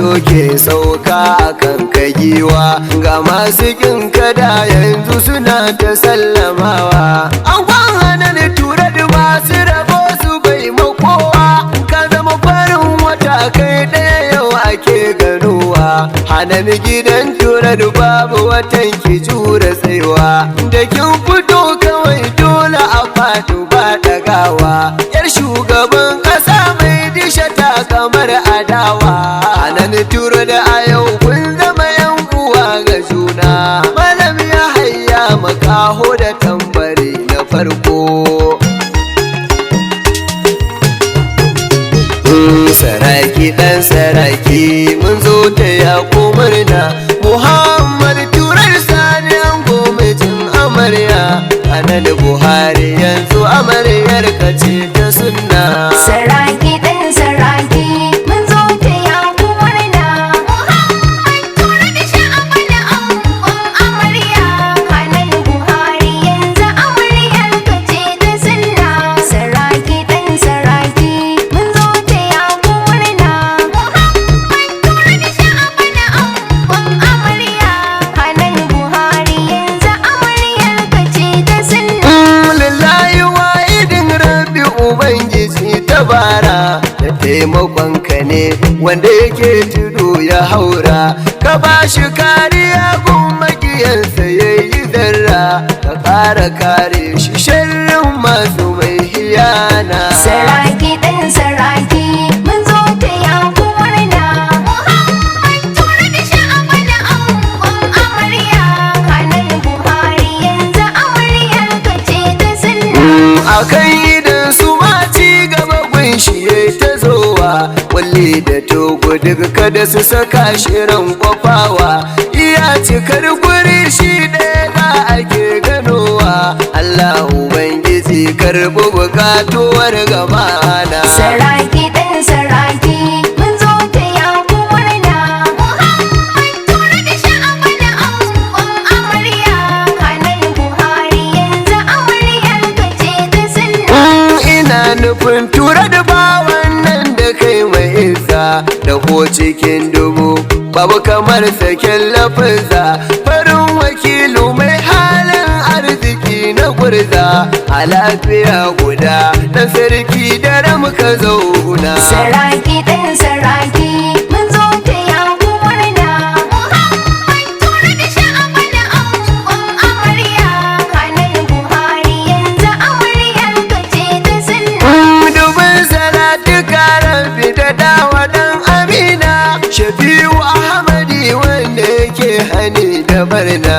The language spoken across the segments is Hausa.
ke sauka akan kagiwa, ga masu kin kada yanzu suna ta sallamawa. An hana ni tura da masu rabo su bai makowa, ka zama farin wata kai ɗaya yau ake ganowa. Hana ni gidan tura da babu watan ki jura tsaiwa, da kin fito kawai dole a faɗi ba ɗagawa. Yar shugaban ƙasa mai disha ta kamar adawa. Hana ni tura da a yau kun zama yan uwa ga juna. Malam ya hayya makaho da tambari na farko. Saraki ɗan saraki mun zo ta yaƙo murna. Muhammad turar sani an gomejin amarya. Hana da Buhari yanzu amaryar ka ce ta sunna. Saraki ɗan saraki mun zo ta yaƙo murna. Muhammad turar shi amana angon amarya. Hana da Buhari yanzu amaryar ka ce ta sunna. Saraki ɗan saraki mun zo ta yaƙo murna. Muhammad turar shi amana angon amarya. Hana da Buhari yanzu amaryar ka ce ta sunna. Lillahi wa'idin rabbi ubangiji tabara, da taimakon ka ne wanda yake tudu ya haura. Ka ba shi kariya gun makiyansa ya yi zarra, ka ƙara kare shi sharrin masu mai hiyana. Saraki ɗan saraki mun zo ta yaƙo murna. Muhammad turar shi amana angon amarya. Hana da Buhari yanzu amaryar ka ce ta sunna. Akan idan su ma ci gaba gunshi ya ta zowa, walli da togo duk kada su saka shirin kwafawa. Iya cikar guri shi ɗaya za a ke ganowa. Allah Ubangiji karɓi bukatuwar gabana. Saraki ɗan saraki mun zo ta yaƙo murna. Muhammad turar shi amana angon amarya. Hana da Buhari yanzu amaryar ka ce ta sunna. Ina nufin tura da bawan nan da kai mai isa, da ko cikin dubu babu kamar saken lafinsa. Farin wakilu mai halin arziki na gurza, a lafiya guda dan sarki da muka zauna. Saraki ɗan saraki mun zo ta yaƙo murna. Muhammad turar shi amana angon amarya. Hana da Buhari yanzu amaryar ka ce ta sunna. Dubin salatu karan fita dawa dan Amina, Shafi'u Ahmadi wanda yake hani da barna.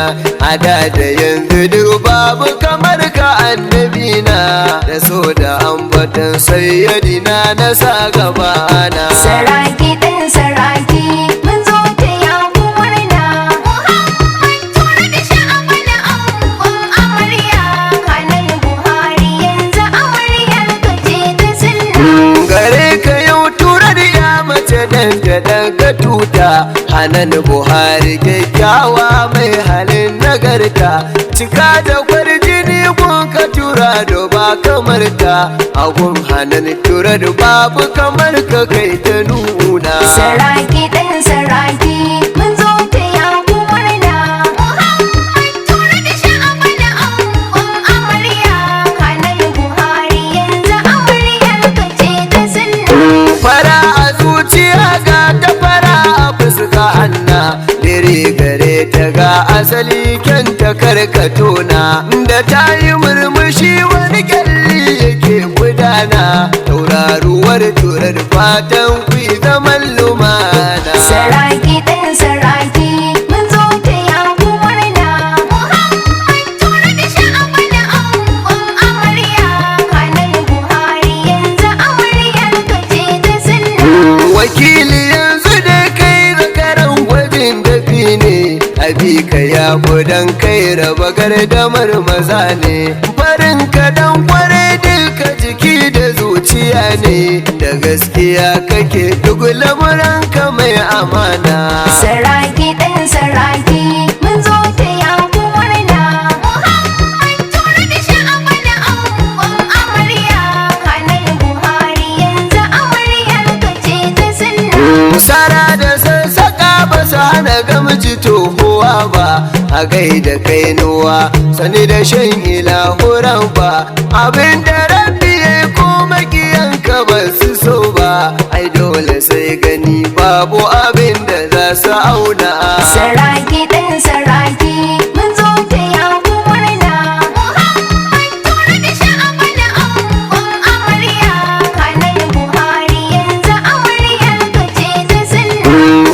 A da yanzu duk babu kamar ka annabina, da so da ambatan sayyadina na sa gabana. Saraki ɗan saraki mun zo ta yaƙo murna. Muhammad turar shi amana angon amarya. Hana da Buhari yanzu amaryar ka ce ta sunna. Gare ka yau tura da ya mace dan ta daga tuta. Hanan Buhari kyakkyawa mai halin nagarta, cika da kwarjini gun ka tura da ba kamar ta. Agun Hanan tura da babu kamar ka kai ta nuna. Saraki ɗan saraki mun zo ta yaƙo murna. Muhammad turar shi amana angon amarya. Hana da Buhari yanzu amaryar ka ce ta sunna. Fara a zuciya ga ta fara a fuska hanna, dire gare ta ga asali kyanta karkatona. Da ta yi murmushi wani kyalli yake gudana, tauraruwar turar fatan ku zaman lumana. Saraki ɗan saraki mun zo ta yaƙo murna. Muhammad turar shi amana angon amarya. Hana da Buhari yanzu amaryar ka ce ta sunna. Wakili yanzu da kai zakaran gwajin dafi ne, abi ka ya dan kai raba gardamar maza ne. Farin ka dan kware duka jiki da zuciya ne, da gaskiya kake duk lamuranka mai amana. Saraki ɗan saraki mun zo ta yaƙo murna. Muhammad turar shi amana angon amarya. Hana da Buhari yanzu amaryar ka ce ta sunna. Sara da a gaida kainuwa sani da shan ilahuran ba abinda rabbi ya ko makiyanka ba su so ba ai dole sai gani babu abinda za su auna. Saraki ɗan saraki mun zo ta yaku murna Muhammad tura da sha'amana angon amarya kanar Buhari yanzu amaryar ka ce ta sunna.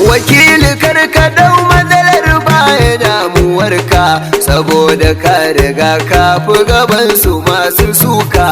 Wakili karka dau matsalar baya damuwarka saboda ka riga ka fi gaban su masu suka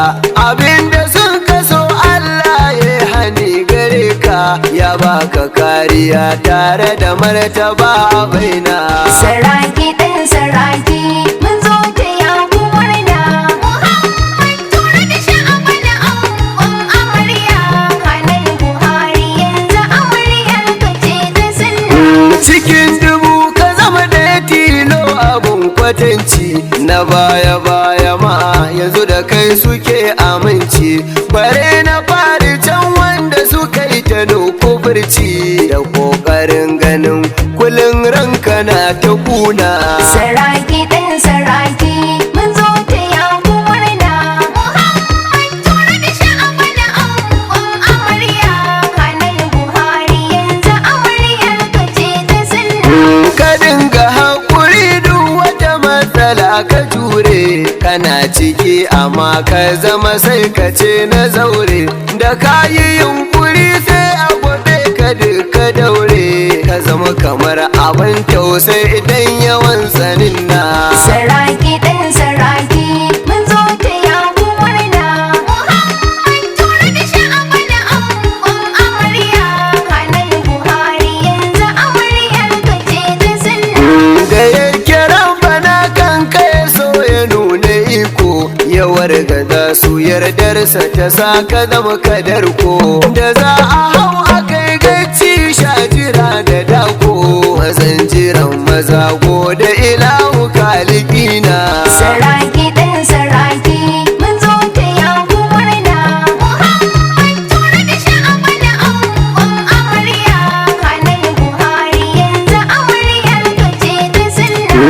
abinda sun kaso Allah ya hani gare ka ya baka kariya tare da martaba baina. Saraki ɗan saraki mun zo ta yaku murna Muhammad tura da sha'amana angon amarya kanar Buhari yanzu amaryar ka ce ta sunna. Cikin dubu ka zama da tilo abun kwatanci na baya baya ma yanzu da kai suke aminci bare na fari can wanda suka yi ta kufurci da kokarin ganin kullun ranka na ta kuna. Saraki ɗan saraki mun zo ta yaku murna Muhammad tura da sha'amana angon amarya kanar Buhari yanzu amaryar ka ce ta sunna. Ka dinga haƙuri duk wata matsala ka jure kana ciki amma ka zama sai ka ce na zaure da ka yi yunkuri sai a gobe ka duka daure ka zama kamar abin tausayi idan yawan sanin na. Saraki ɗan saraki mun zo ta yaku murna Muhammad tura da sha'amana angon amarya kanar Buhari yanzu amaryar ka ce ta sunna. Da yake bana kan kai so ya nuna iko yawar gaza su yardarsa ta sa ka zama kadarko da za a hau a kai gaci shajira da dako mazan jiran mazago da ilahu kalikina. Saraki ɗan saraki mun zo ta yaku murna Muhammad tura da sha'amana angon amarya kanar Buhari yanzu amaryar ka ce ta sunna.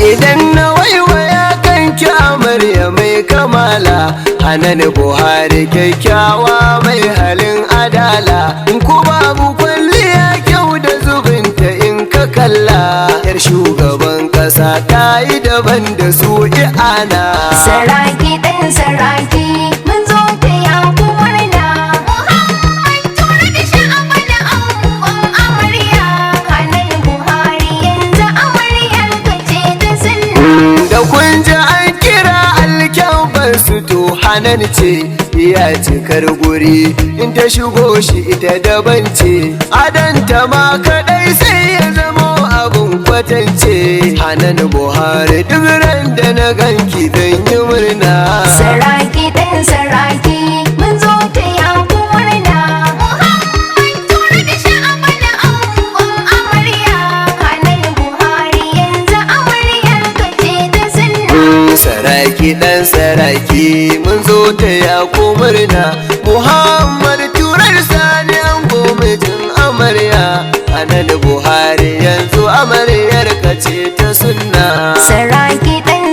Idan na waiwaya kan amarya mai kamala Hanan Buhari kyakkyawa mai halin adala ko babu kwalliya kyau da zubinta in ka kalla yar shugaban kasa ta yi daban da su i'ana. Saraki ɗan saraki mun zo ta yaku murna Muhammad tura da sha'amana angon amarya kanar Buhari yanzu amaryar ka ce ta sunna. Da kun ji an kira alkyabbar su to Hanan ce iya cikar guri in ta shigo shi ita daban ce adanta ma kadai sai ya zamo abun kwatance. Hanan Buhari duk ran da na ganki zan yi murna. Saraki ɗan saraki mun zo ta yaku murna Muhammad tura da sha'amana angon amarya kanar Buhari yanzu amaryar ka ce ta sunna. Saraki ɗan saraki mun zo ta yaku murna Muhammad turar sani an gomijin amarya Hanan Buhari yanzu amaryar ka ce ta sunna. Saraki ɗan